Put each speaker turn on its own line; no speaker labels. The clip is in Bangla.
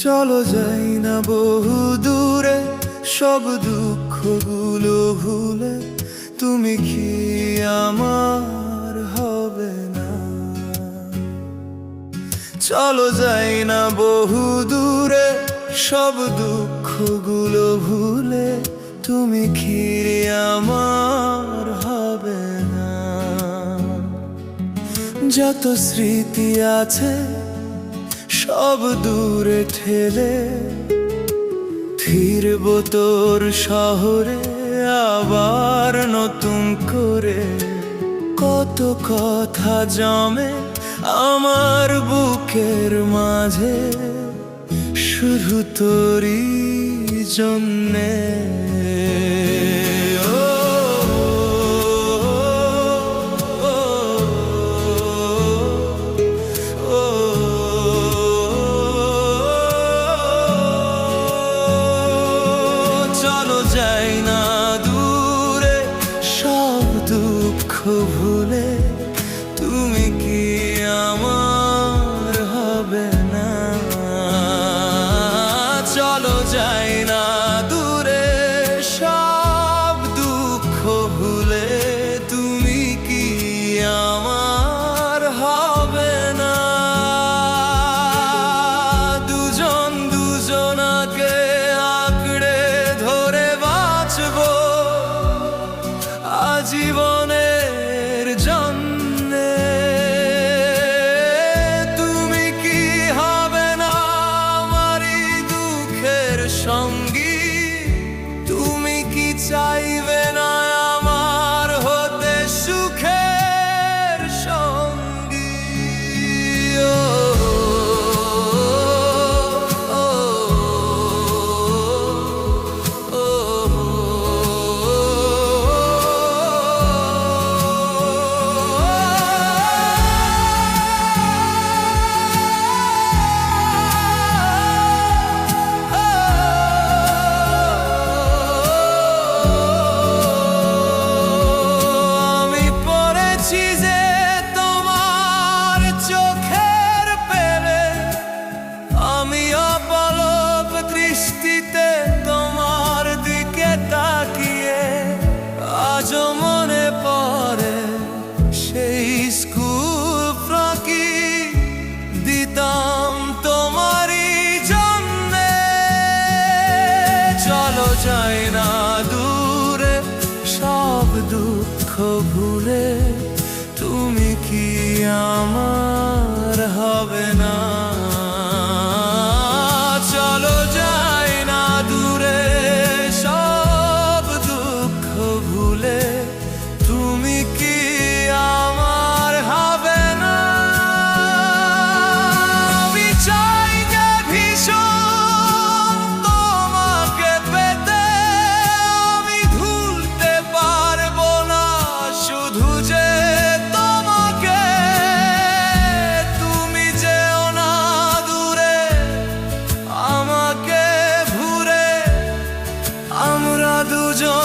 চলো যাই না বহু দূরে, সব দুঃখগুলো ভুলে। তুমি কি আমার হবে না? চলো যাই না বহু দূরে, সব দুঃখগুলো ভুলে। তুমি কি আমার হবে না? যত স্মৃতি আছে সব দূরে ঠেলে ফিরবো তোর শহরে আবার নতুন করে। কত কথা জমে আমার বুকের মাঝে, শুধু তোরই জন্যে। চলো যাই না দূরে, সব দুঃখ ভুলে। তুমি কি আমার হবে না? চলো যাই না দূরে, সব দুঃখ ভুলে। তুমি কি আমার হবে না? দুজন দুজনাকে আঁকড়ে ধরে বাঁচবো আজীবনের জন্যে। তুমি কি হবে না আমারই দুঃখের সঙ্গী? তুমি কি চাইবে না আমার হতে সুখের সঙ্গী? আমি অপলক দৃষ্টিতে তোমার দিকে তাকিয়ে আজও মনে পড়ে সেই স্কুল ফাঁকি দিতাম তোমারই জন্যে। চলো যাই না দূরে, সব দুঃখ ভুলে। তুমি কি আমার হবে না? চলো যাই না দূরে, সব দুঃখ ভুলে। তুমি কি আমার হবে না? আমি চাই যে ভীষণ তোমাকে পেতে, আমি ভুলতে পারবো না শুধু যে তোমাকে। তুমি যেও না দূরে, আমাকে ভুলে। আমরা দুজন